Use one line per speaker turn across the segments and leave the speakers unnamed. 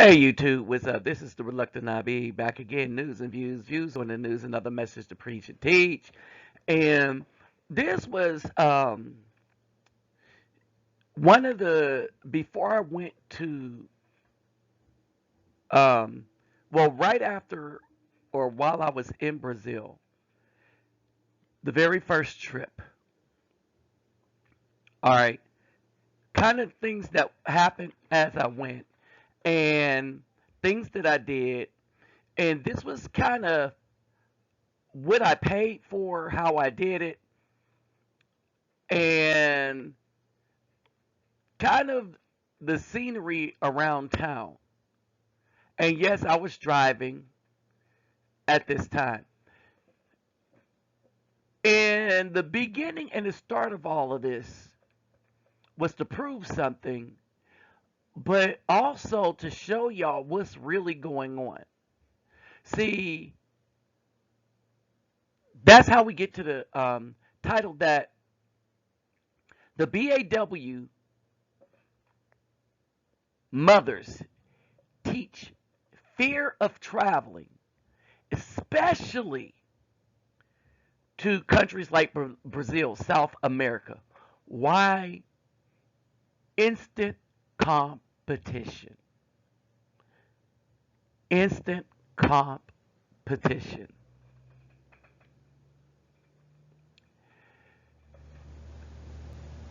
Hey YouTube, what's up? This is the Reluctant IB back again. News and views on the news, another message to preach and teach. And this was one of the before I went to um right after or while I was in Brazil, the very first trip. All right, kind of things that happened as I went and things that I did, and this was kind of what I paid for, how I did it, and kind of the scenery around town. And yes, I was driving at this time. And the beginning and the start of all of this was to prove something, but also to show y'all what's really going on. See, that's how we get to the title that the BAW mothers teach fear of traveling, especially to countries like Brazil, South America. Why? Instant competition. Instant competition.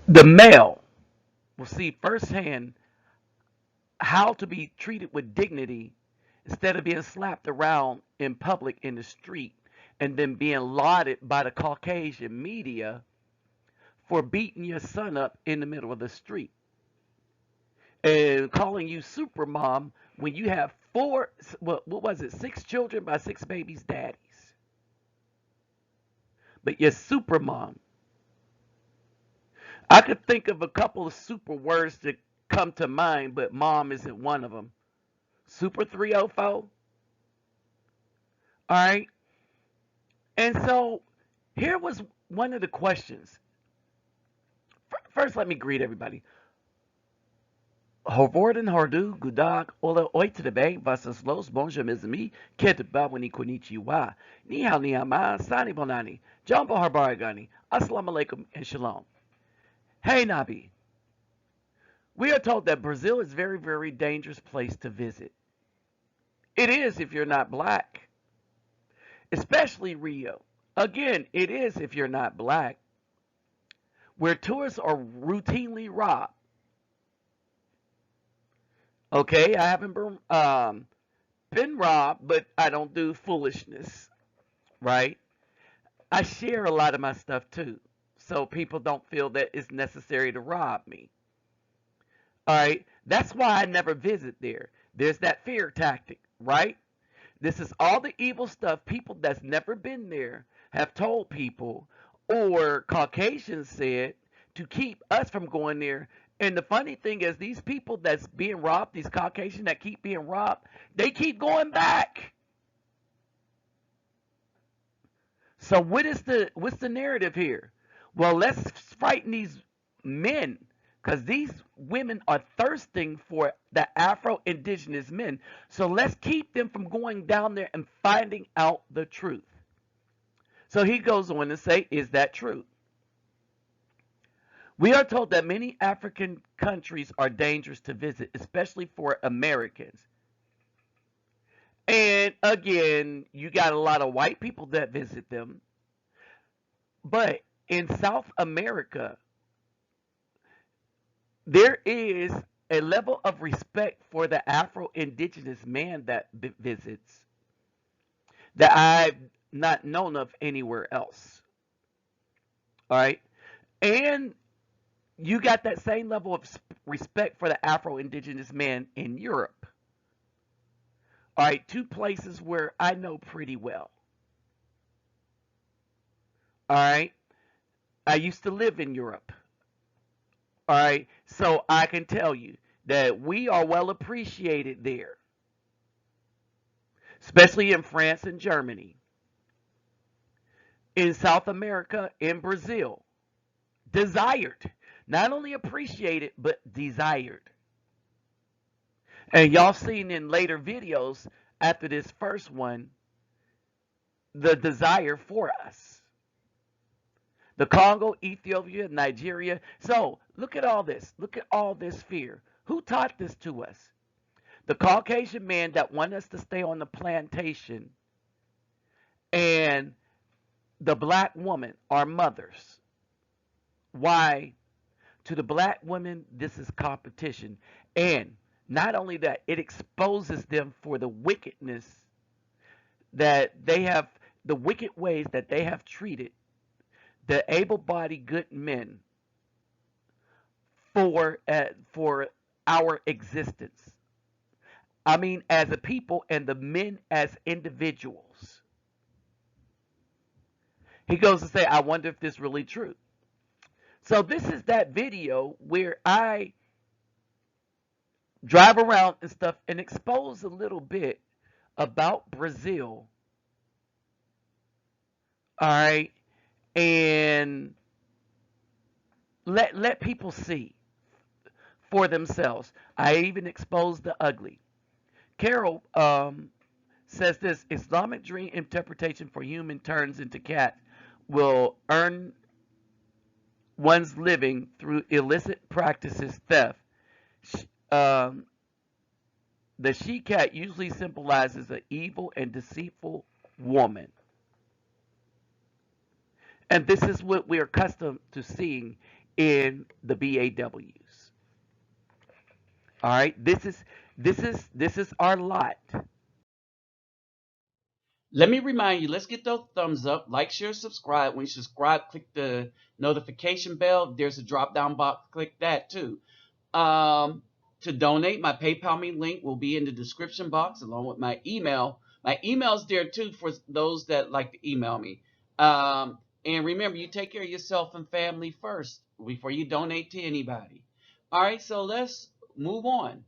The male will see firsthand how to be treated with dignity instead of being slapped around in public in the street and then being lauded by the Caucasian media for beating your son up in the middle of the street and calling you super mom when you have four, what was it, six children by six babies' daddies. But you're super mom. I could think of a couple of super words that come to mind, but mom isn't one of them. Super 304. All right. And so here was one of the questions. First, let me greet everybody. Hovorden Hardu, Gudag, Ola Oitebe, Vasas Los, Bonjour, mes amis, Ketaba, Wani Konichiwa, Ni hao ni ama, Sani Bonani, Jumbo Harbaragani, Assalamu alaikum, and Shalom. Hey, Nabi. We are told that Brazil is a very, very dangerous place to visit. It is if you're not black, especially Rio. Again, it is if you're not black, where tourists are routinely robbed. Okay, I haven't been robbed, but I don't do foolishness, right? I share a lot of my stuff too, so people don't feel that it's necessary to rob me. All right, that's why I never visit there. There's that fear tactic, right? This is all the evil stuff people that's never been there have told people, or Caucasians said to keep us from going there. And the funny thing is, these people that's being robbed, these Caucasians that keep being robbed, they keep going back. So what's the narrative here? Well, let's frighten these men because these women are thirsting for the Afro indigenous men. So let's keep them from going down there and finding out the truth. So he goes on to say, is that true? We are told that many African countries are dangerous to visit, especially for Americans. And again, you got a lot of white people that visit them. But in South America, there is a level of respect for the Afro indigenous man that visits that I've not known of anywhere else. All right. And you got that same level of respect for the Afro indigenous man in Europe. All right. Two places where I know pretty well. All right. I used to live in Europe. All right. So I can tell you that we are well appreciated there, especially in France and Germany, in South America, in Brazil. Desired. Not only appreciated, but desired. And y'all seen in later videos after this first one the desire for us. The Congo, Ethiopia, Nigeria. So look at all this. Look at all this fear. Who taught this to us? The Caucasian man that want us to stay on the plantation, and the black woman, our mothers. Why? To the black women, this is competition. And not only that, it exposes them for the wickedness that they have, the wicked ways that they have treated the able-bodied good men for our existence. I mean, as a people, and the men as individuals. He goes to say, I wonder if this is really true. So this is that video where I drive around and stuff and expose a little bit about Brazil. All right. And let people see for themselves. I even exposed the ugly. Carol says this: Islamic dream interpretation for human turns into cat will earn one's living through illicit practices, theft. Um, the she cat usually symbolizes an evil and deceitful woman. And this is what we're accustomed to seeing in the BAWs. All right, this is our lot. Let me remind you, let's get those thumbs up, like, share, subscribe. When you subscribe, click the notification bell. There's a drop down box, click that too. To donate, my PayPal me link will be in the description box along with my email. My email's there too for those that like to email me. And remember, you take care of yourself and family first before you donate to anybody. All right, so let's move on.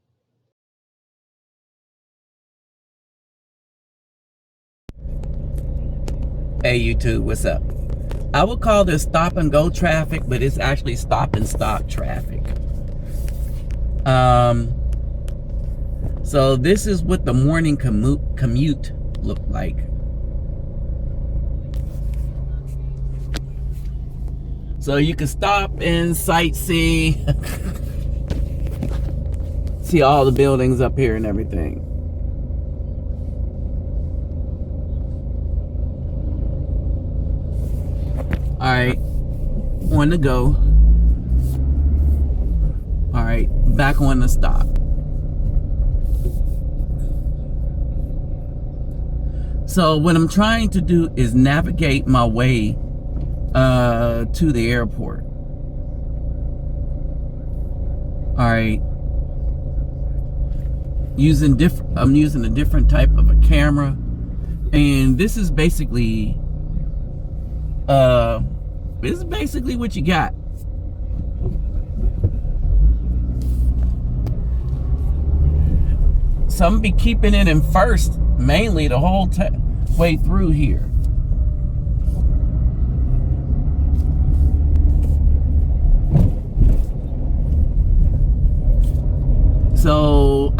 Hey YouTube, what's up? I would call this stop and go traffic, but it's actually stop and stop traffic. So this is what the morning commute looked like. So you can stop and sightsee, see all the buildings up here and everything. All right, on the go. All right, back on the stop. So what I'm trying to do is navigate my way to the airport. All right, I'm using a different type of a camera, and this is basically what you got. So I'm gonna be keeping it in first mainly the whole way through here. So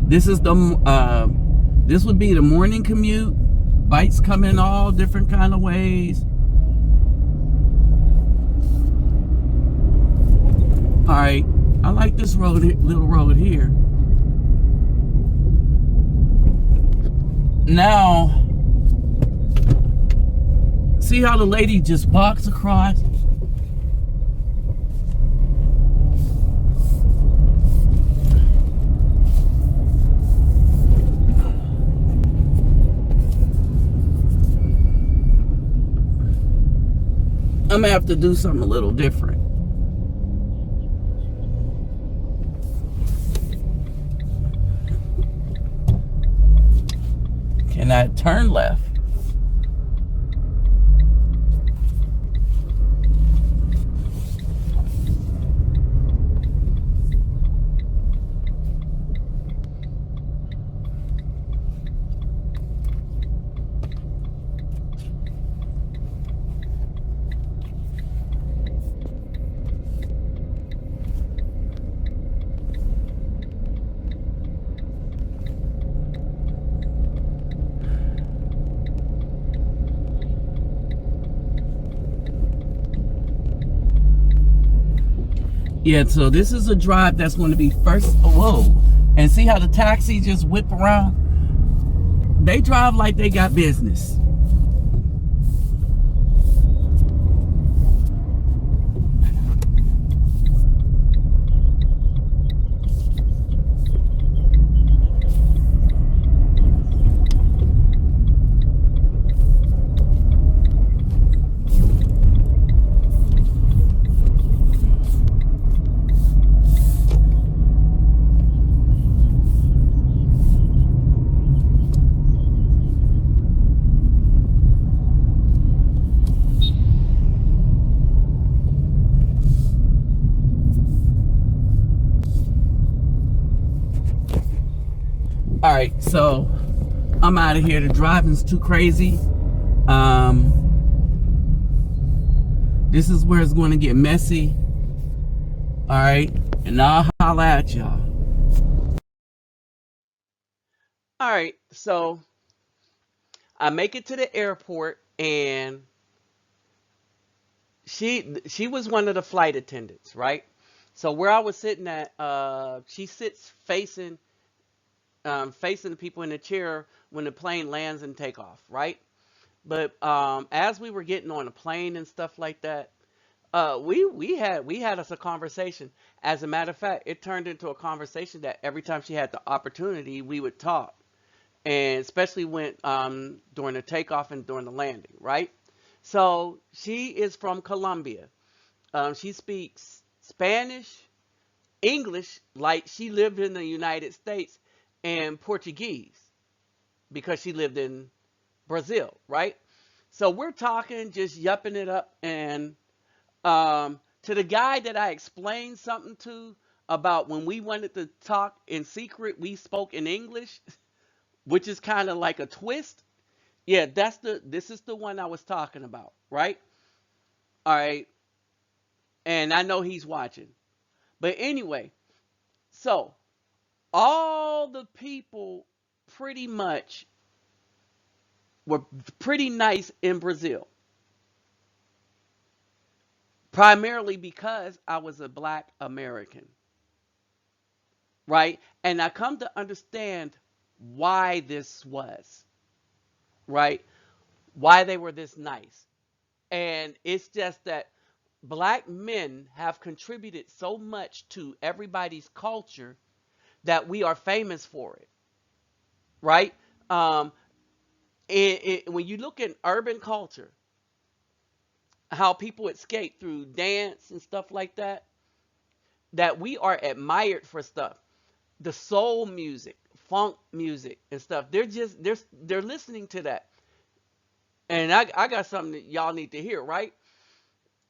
this would be the morning commute. Bikes come in all different kind of ways. All right, I like this road, little road here. Now, see how the lady just walks across? I'm gonna have to do something a little different. Can I turn left? Yeah, so this is a drive that's going to be first. Whoa. And see how the taxi just whip around? They drive like they got business. All right, so I'm out of here. The driving's too crazy. Um, this is where it's going to get messy. All right, and I'll holla at y'all. All right, so I make it to the airport, and she was one of the flight attendants, right? So where I was sitting at, she sits facing the people in the chair when the plane lands and take off, right? But as we were getting on the plane and stuff like that, we had us a conversation. As a matter of fact, it turned into a conversation that every time she had the opportunity, we would talk, and especially when during the takeoff and during the landing, right? So she is from Colombia. She speaks Spanish, English, like she lived in the United States, and Portuguese because she lived in Brazil, right? So we're talking, just yupping it up, and to the guy that I explained something to about when we wanted to talk in secret, we spoke in English, which is kind of like a twist. Yeah, this is the one I was talking about, right? All right, and I know he's watching. But anyway, so all the people pretty much were pretty nice in Brazil, primarily because I was a black American, right? And I come to understand why this was, right? Why they were this nice. And it's just that black men have contributed so much to everybody's culture that we are famous for it, right? Um, when you look at urban culture, how people escape through dance and stuff like that, that we are admired for stuff. The soul music, funk music and stuff. They're listening to that. And I got something that y'all need to hear, right?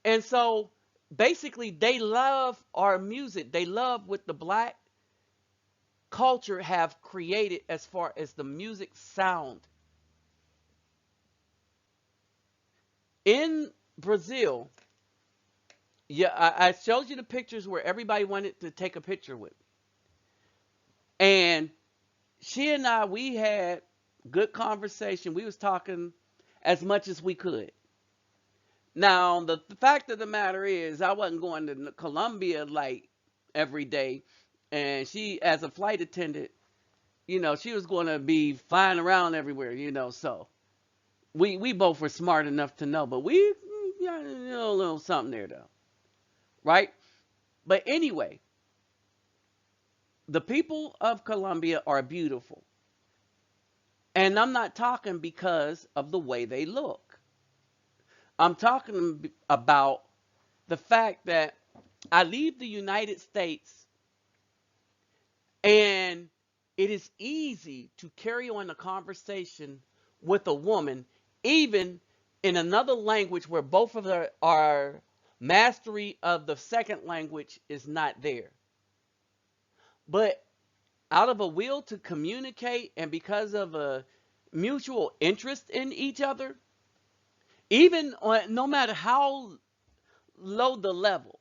And so basically they love our music. They love what the black culture have created as far as the music sound. In Brazil, yeah, I showed you the pictures where everybody wanted to take a picture with. And she and I, we had good conversation. We was talking as much as we could. Now, the fact of the matter is, I wasn't going to Colombia like every day, and she, as a flight attendant, she was going to be flying around everywhere, So we both were smart enough to know, but we got a little something there though, right? But anyway, the people of Colombia are beautiful, and I'm not talking because of the way they look. I'm talking about the fact that I leave the United States, and it is easy to carry on a conversation with a woman, even in another language where both of our mastery of the second language is not there. But out of a will to communicate and because of a mutual interest in each other, even on, no matter how low the level,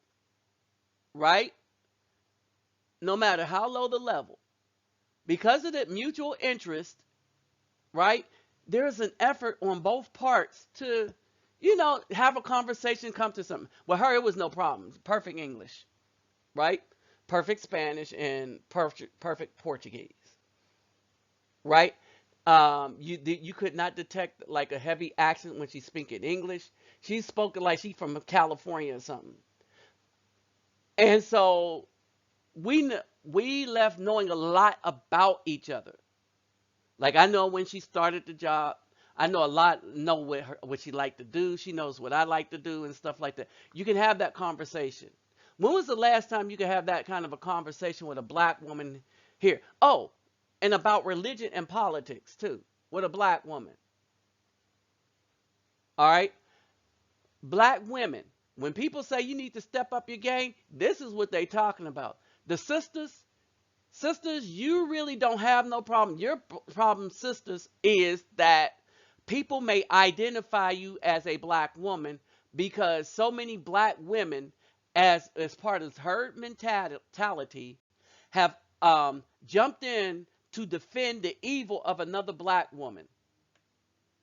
right? No matter how low the level, because of that mutual interest, right? There's an effort on both parts to, have a conversation, come to something. With her, it was no problem. Perfect English. right? Perfect Spanish and perfect Portuguese, right? You could not detect like a heavy accent when she's speaking English. She's spoken like she's from California or something. And so we left knowing a lot about each other. Like I know when she started the job. I know a lot. Know what she liked to do. She knows what I like to do and stuff like that. You can have that conversation. When was the last time you could have that kind of a conversation with a black woman here? Oh, and about religion and politics too with a black woman. All right, black women. When people say you need to step up your game, this is what they talking about. The sisters, you really don't have no problem. Your problem, sisters, is that people may identify you as a black woman because so many black women, as part of herd mentality, have jumped in to defend the evil of another black woman,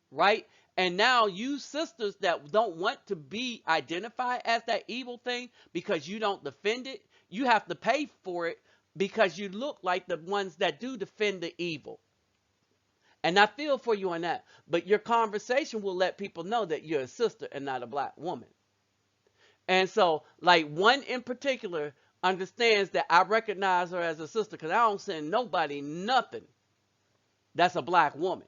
right? And now you sisters that don't want to be identified as that evil thing because you don't defend it, you have to pay for it because you look like the ones that do defend the evil. And I feel for you on that. But your conversation will let people know that you're a sister and not a black woman. And so, like one in particular understands that I recognize her as a sister because I don't send nobody nothing that's a black woman.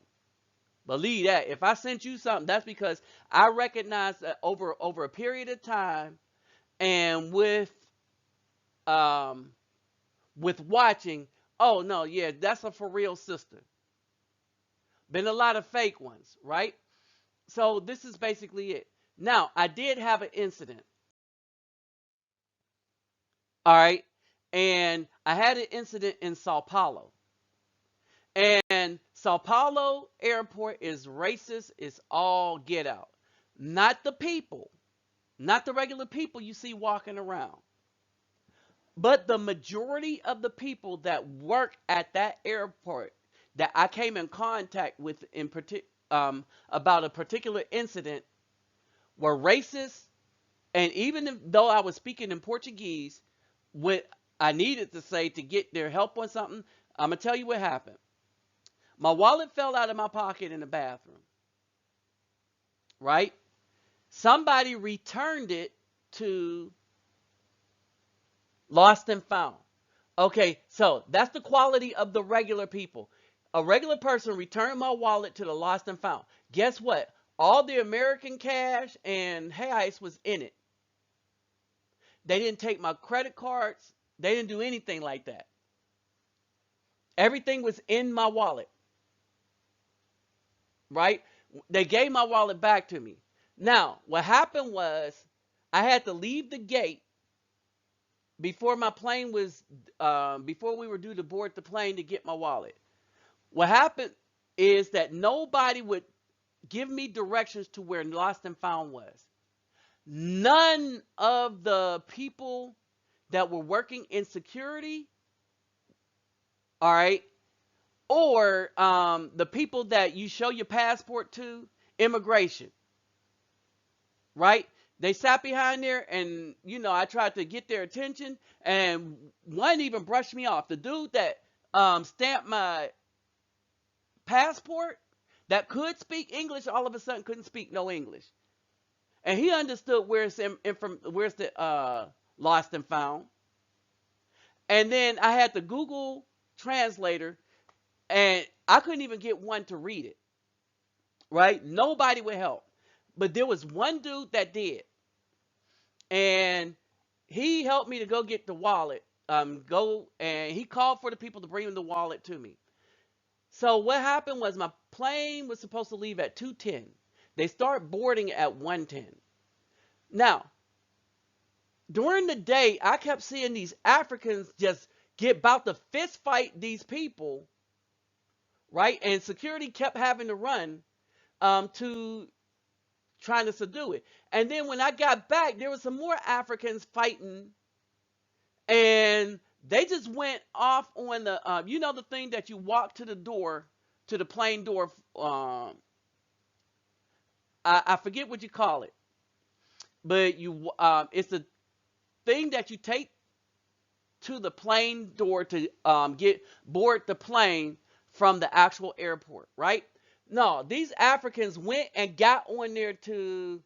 Believe that. If I sent you something, that's because I recognize that over a period of time and um with watching, oh no, yeah, that's a for real sister. Been a lot of fake ones, right? So this is basically it. Now, I did have an incident, all right? And I had an incident in Sao Paulo. And Sao Paulo airport is racist, it's all get out. Not the people, not the regular people you see walking around, but the majority of the people that work at that airport that I came in contact with about a particular incident were racist. And even though I was speaking in Portuguese, what I needed to say to get their help on something, I'm gonna tell you what happened. My wallet fell out of my pocket in the bathroom, right? Somebody returned it to lost and found. Okay, so that's the quality of the regular people. A regular person returned my wallet to the lost and found. Guess what? All the American cash and ice was in it. They didn't take my credit cards. They didn't do anything like that. Everything was in my wallet, right? They gave my wallet back to me. Now, what happened was I had to leave the gate before my plane was, before we were due to board the plane to get my wallet. What happened is that nobody would give me directions to where lost and found was. None of the people that were working in security, all right, or the people that you show your passport to, immigration, right? They sat behind there, and I tried to get their attention, and one even brushed me off. The dude that stamped my passport, that could speak English, all of a sudden couldn't speak no English, and he understood where's the lost and found, and then I had the Google translator, and I couldn't even get one to read it. Right? Nobody would help, but there was one dude that did, and he helped me to go get the wallet. Go and he called for the people to bring the wallet to me. So what happened was my plane was supposed to leave at 2:10. They start boarding at 1:10. Now, during the day, I kept seeing these Africans just get about to fist fight these people, right? And security kept having to run to trying to subdue it. And then when I got back, there was some more Africans fighting, and they just went off on the thing that you walk to the door, to the plane door. I forget what you call it, but it's the thing that you take.
to the plane door to get board the plane from the actual airport, right? No, these Africans went and got on there to,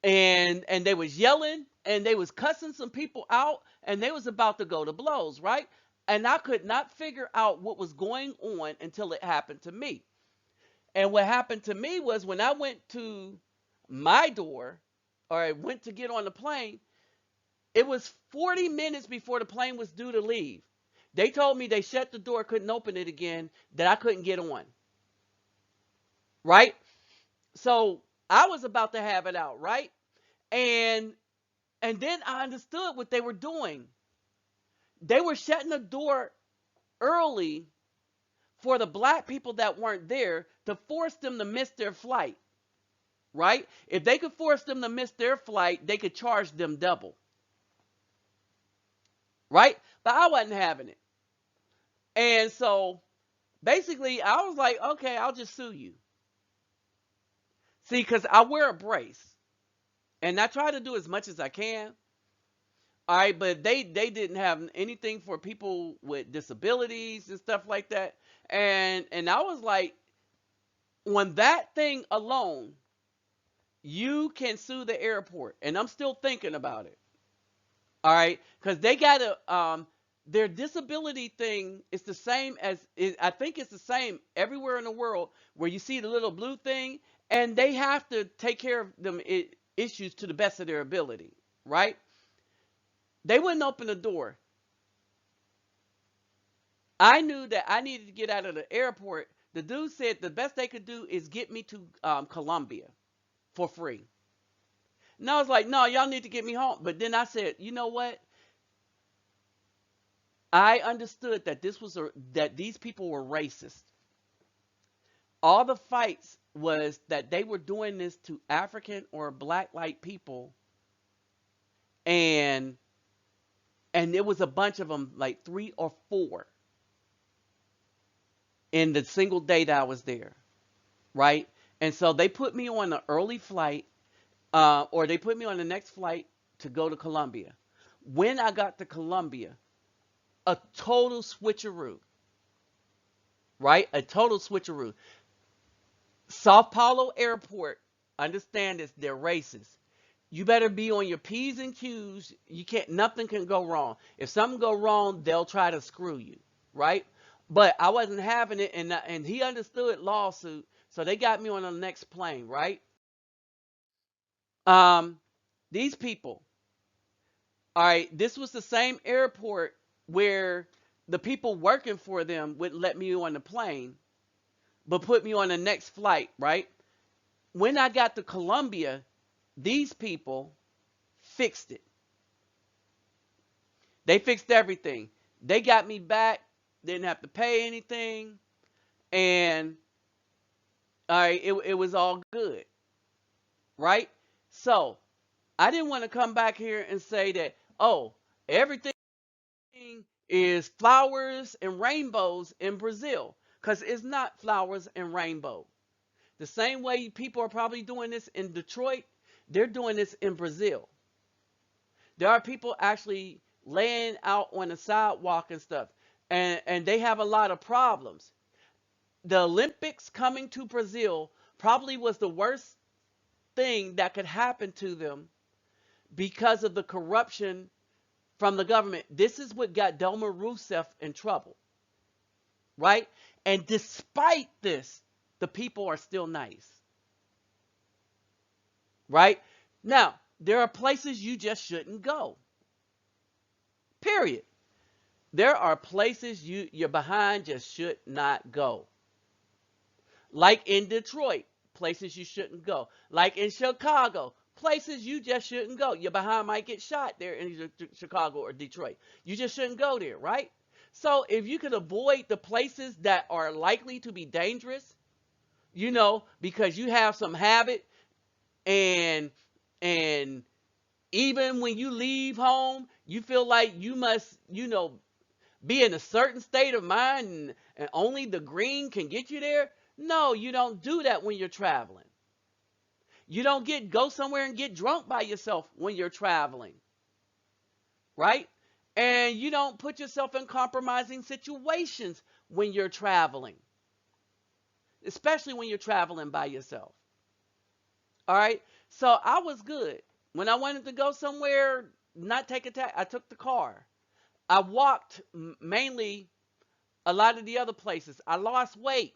and they was yelling and they was cussing some people out and they was about to go to blows, right? And I could not figure out what was going on until it happened to me. And what happened to me was when I went to my door, or I went to get on the plane, it was 40 minutes before the plane was due to leave. They told me they shut the door, couldn't open it again, that I couldn't get on, right? So I was about to have it out, right? And and then I understood what they were doing. They were shutting the door early for the black people that weren't there to force them to miss their flight, right? If they could force them to miss their flight, they could charge them double, right? But I wasn't having it. And so basically, I was like, okay, I'll just sue you. See, because I wear a brace and I try to do as much as I can. All right, but they didn't have anything for people with disabilities and stuff like that. And I was like, on that thing alone, you can sue the airport. And I'm still thinking about it. All right, because they got to their disability thing is the same as I think it's the same everywhere in the world where you see the little blue thing, and they have to take care of them issues to the best of their ability, right? They wouldn't open the door. I knew that I needed to get out of the airport. The dude said the best they could do is get me to Colombia for free. And I was like, no, y'all need to get me home. But then I said, you know what? I understood that that these people were racist. All the fights was that they were doing this to African or black like people, and it was a bunch of them, like 3 or 4 in the single day that I was there, right? And so they put me on an early flight, or they put me on the next flight to go to Colombia. When I got to Colombia, a total switcheroo, right? A total switcheroo. Sao Paulo Airport, understand this, they're racist. You better be on your P's and Q's. You can't, nothing can go wrong. If something go wrong, they'll try to screw you, right? But I wasn't having it, and he understood lawsuit, so they got me on the next plane, right? Um, these people, all right, this was the same airport where the people working for them would let me on the plane, but put me on the next flight, right? When I got to Colombia, these people fixed it. They fixed everything. They got me back, didn't have to pay anything, and all right, it was all good, right? So I didn't want to come back here and say that, oh, everything is flowers and rainbows in Brazil, because it's not flowers and rainbow. The same way people are probably doing this in Detroit, they're doing this in Brazil. There are people actually laying out on the sidewalk and stuff, and they have a lot of problems. The Olympics coming to Brazil probably was the worst thing that could happen to them because of the corruption from the government. This is what got Dilma Rousseff in trouble, right? And despite this, the people are still nice, right? Now, there are places you just shouldn't go. Period. There are places your behind just should not go. Like in Detroit, places you shouldn't go. Like in Chicago, places you just shouldn't go. Your behind might get shot there in Chicago or Detroit. You just shouldn't go there, right? So if you can avoid the places that are likely to be dangerous, because you have some habit, and and even when you leave home, you feel like you must, be in a certain state of mind, and only the green can get you there. No, you don't do that when you're traveling. You don't go somewhere and get drunk by yourself when you're traveling, right? And you don't put yourself in compromising situations when you're traveling, especially when you're traveling by yourself. All right. So I was good. When I wanted to go somewhere, not take a taxi, I took the car. I walked mainly a lot of the other places. I lost weight.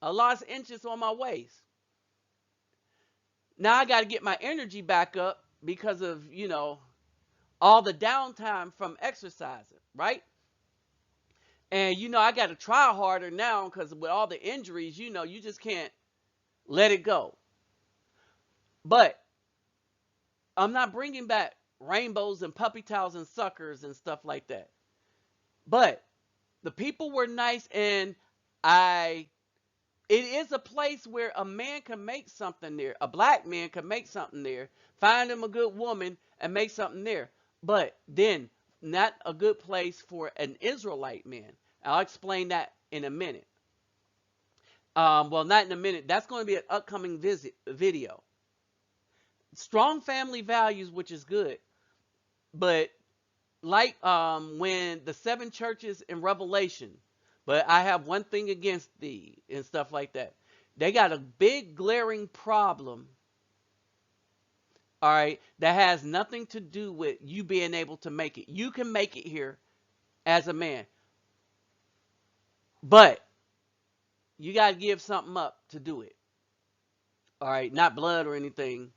I lost inches on my waist. Now I got to get my energy back up because of, all the downtime from exercising, right? And, I got to try harder now because with all the injuries, you just can't let it go. But I'm not bringing back rainbows and puppy towels and suckers and stuff like that. But the people were nice, and I it is a place where a man can make something there. A black man can make something there, find him a good woman and make something there. But then not a good place for an Israelite man. I'll explain that in a minute. Well, not in a minute. That's going to be an upcoming video. Strong family values, which is good, but like when the seven churches in Revelation, but I have one thing against thee and stuff like that. They got a big glaring problem, all right, that has nothing to do with you being able to make it. You can make it here as a man, but you got to give something up to do it. All right, not blood or anything.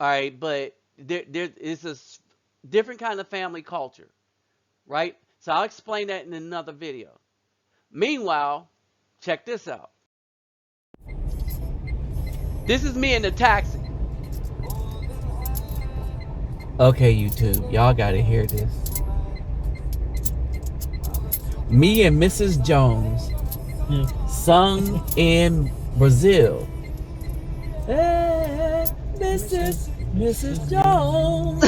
All right, but there is a different kind of family culture, right? So I'll explain that in another video. Meanwhile, check this out. This is me in the taxi.
Okay, YouTube, y'all gotta hear this. Me and Mrs. Jones sung in Brazil. Hey, Mrs. Jones.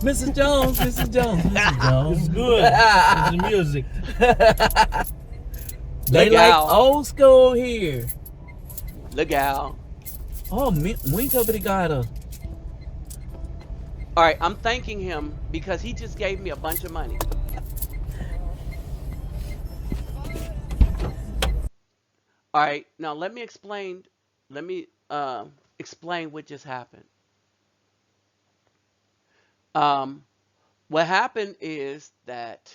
Mrs. Jones, Mrs. Jones, Mrs. Jones.
It's good. It's the music.
They
Look
like
out.
old school here.
Look out.
Oh, muito obrigado.
All right, I'm thanking him because he just gave me a bunch of money. All right, now let me explain. Let me explain what just happened. Um, what happened is that,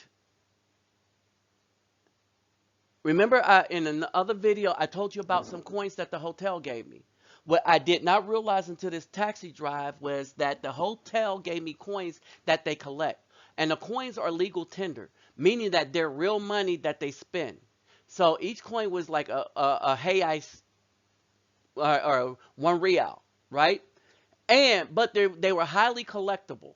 remember, in another video I told you about some coins that the hotel gave me. What I did not realize until this taxi drive was that the hotel gave me coins that they collect, and the coins are legal tender, meaning that they're real money that they spend. So each coin was like a hey ice or 1 real, right? And but they were highly collectible,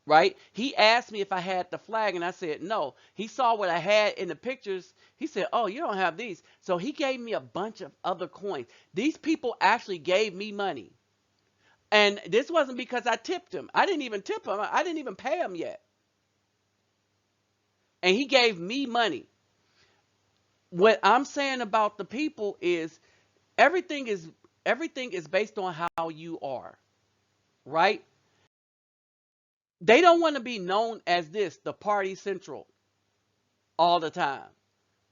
right? He asked me if I had the flag, and I said no. He saw what I had in the pictures. He said, "Oh, you don't have these." So he gave me a bunch of other coins. These people actually gave me money, and this wasn't because I tipped him. I didn't even tip him. I didn't even pay him yet, and he gave me money. What I'm saying about the people is everything is everything is based on how you are, right? They don't want to be known as this, the party central, all the time,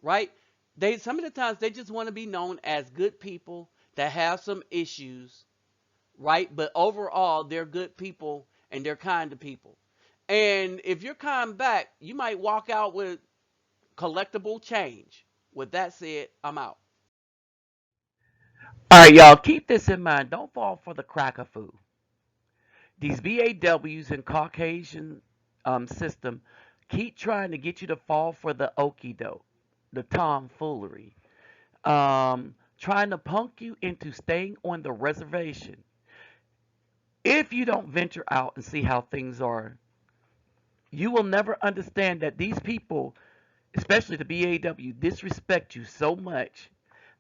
right? They some of the times they just want to be known as good people that have some issues, right? But overall, they're good people and they're kind to people. And if you're kind back, you might walk out with collectible change. With that said, I'm out.
All right, y'all, keep this in mind. Don't fall for the cracker food. These VAWs and Caucasian system keep trying to get you to fall for the okey doke, the tomfoolery, trying to punk you into staying on the reservation. If you don't venture out and see how things are, you will never understand that these people, especially the BAW, disrespect you so much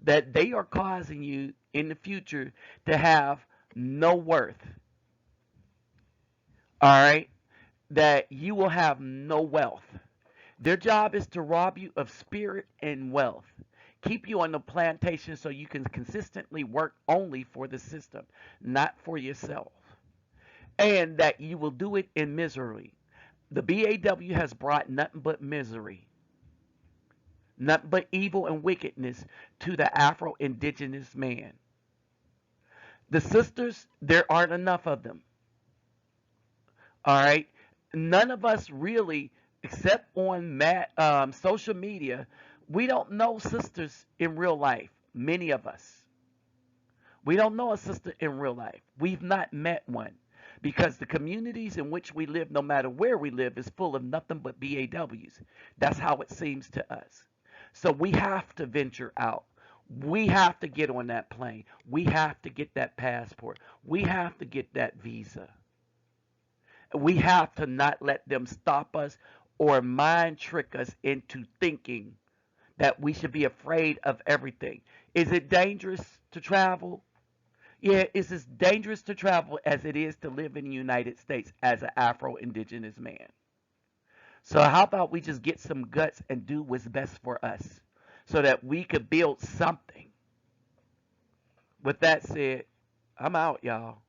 that they are causing you in the future to have no worth. All right? That you will have no wealth. Their job is to rob you of spirit and wealth. Keep you on the plantation so you can consistently work only for the system, not for yourself. and that you will do it in misery. The BAW has brought nothing but misery, nothing but evil and wickedness to the Afro indigenous man. The sisters, there aren't enough of them. All right. None of us really, except on social media, we don't know sisters in real life. Many of us. We don't know a sister in real life. We've not met one because the communities in which we live, no matter where we live, is full of nothing but BAWs. That's how it seems to us. So we have to venture out. We have to get on that plane. We have to get that passport. We have to get that visa. We have to not let them stop us or mind trick us into thinking that we should be afraid of everything. Is it dangerous to travel? Yeah, it's as dangerous to travel as it is to live in the United States as an Afro Indigenous man. So, how about we just get some guts and do what's best for us so that we could build something? With that said, I'm out, y'all.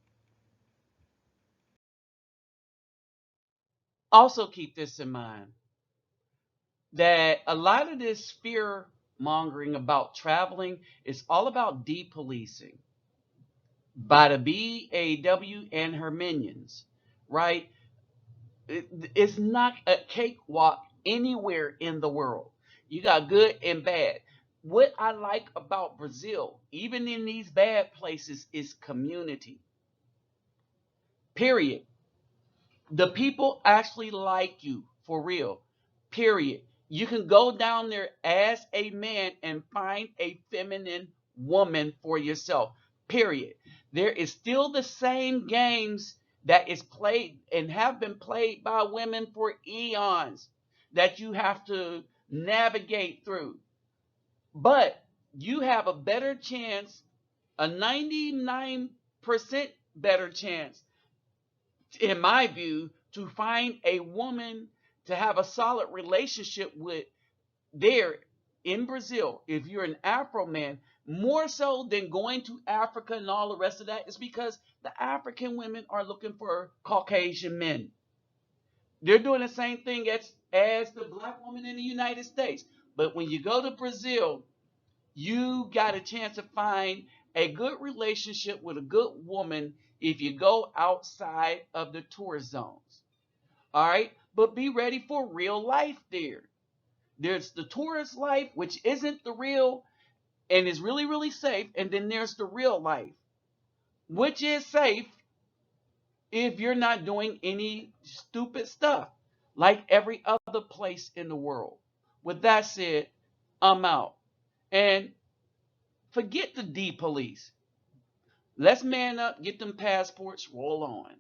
Also, keep this in mind that a lot of this fear mongering about traveling is all about depolicing by the BAW and her minions, right? It's not a cakewalk anywhere in the world. You got good and bad. What I like about Brazil, even in these bad places, is community. Period. The people actually like you for real. Period. You can go down there as a man and find a feminine woman for yourself. Period. There is still the same games that is played and have been played by women for eons that you have to navigate through. But you have a better chance, a 99% better chance in my view, to find a woman to have a solid relationship with there in Brazil, if you're an Afro man, more so than going to Africa and all the rest of that, is because the African women are looking for Caucasian men. They're doing the same thing as the black woman in the United States. But when you go to Brazil, you got a chance to find a good relationship with a good woman if you go outside of the tourist zones. All right, but be ready for real life there. There's the tourist life, which isn't the real and is really, really safe. And then there's the real life, which is safe if you're not doing any stupid stuff like every other place in the world. With that said, I'm out. And forget the D police. Let's man up, get them passports, roll on.